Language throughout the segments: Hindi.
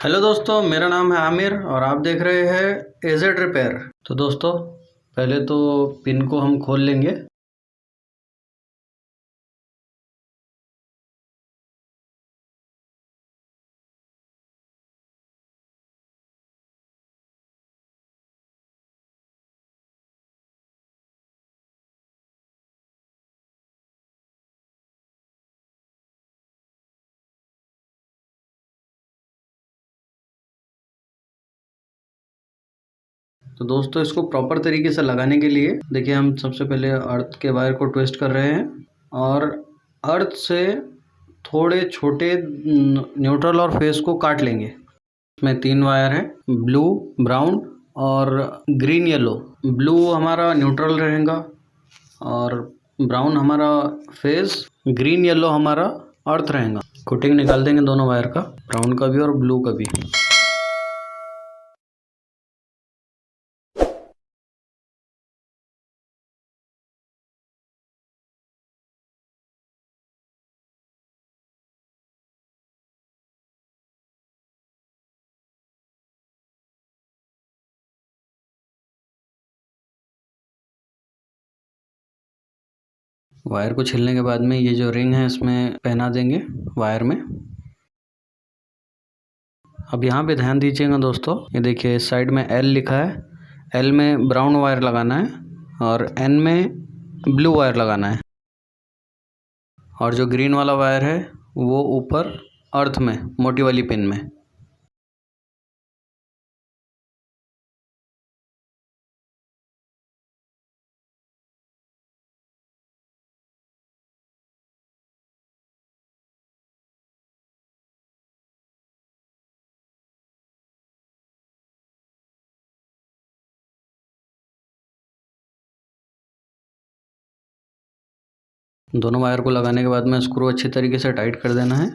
हेलो दोस्तों, मेरा नाम है आमिर और आप देख रहे हैं एजेड रिपेयर। तो दोस्तों, पहले तो पिन को हम खोल लेंगे। तो दोस्तों, इसको प्रॉपर तरीके से लगाने के लिए देखिए, हम सबसे पहले अर्थ के वायर को ट्विस्ट कर रहे हैं और अर्थ से थोड़े छोटे न्यूट्रल और फेस को काट लेंगे। इसमें 3 वायर हैं, ब्लू, ब्राउन और ग्रीन येलो। ब्लू हमारा न्यूट्रल रहेगा और ब्राउन हमारा फेस, ग्रीन येलो हमारा अर्थ रहेगा। कोटिंग निकाल देंगे दोनों वायर का, ब्राउन का भी और ब्लू का भी। वायर को छिलने के बाद में ये जो रिंग है इसमें पहना देंगे वायर में। अब यहाँ पे ध्यान दीजिएगा दोस्तों, ये देखिए इस साइड में एल लिखा है। एल में ब्राउन वायर लगाना है और एन में ब्लू वायर लगाना है, और जो ग्रीन वाला वायर है वो ऊपर अर्थ में मोटी वाली पिन में। दोनों वायर को लगाने के बाद में स्क्रू अच्छी तरीके से टाइट कर देना है।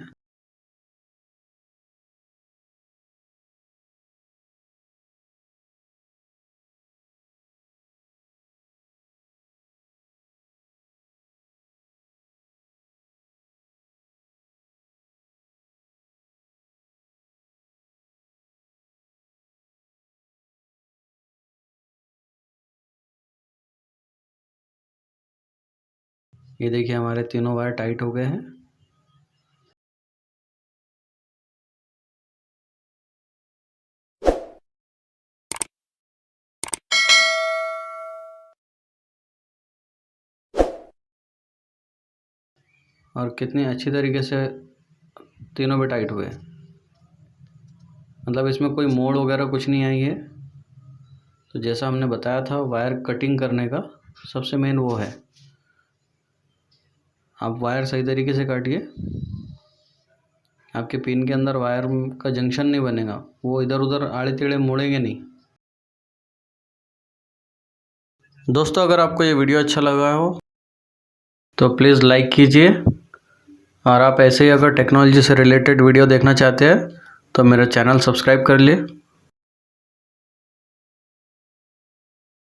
ये देखिए हमारे तीनों वायर टाइट हो गए हैं। और कितनी अच्छी तरीके से तीनों भी टाइट हुए, मतलब इसमें कोई मोड़ वगैरह कुछ नहीं आई है। तो जैसा हमने बताया था, वायर कटिंग करने का सबसे मेन वो है, आप वायर सही तरीके से काटिए। आपके पिन के अंदर वायर का जंक्शन नहीं बनेगा, वो इधर उधर आड़े टेढ़े मुड़ेंगे नहीं। दोस्तों, अगर आपको ये वीडियो अच्छा लगा हो तो प्लीज़ लाइक कीजिए, और आप ऐसे ही अगर टेक्नोलॉजी से रिलेटेड वीडियो देखना चाहते हैं तो मेरा चैनल सब्सक्राइब कर लिए।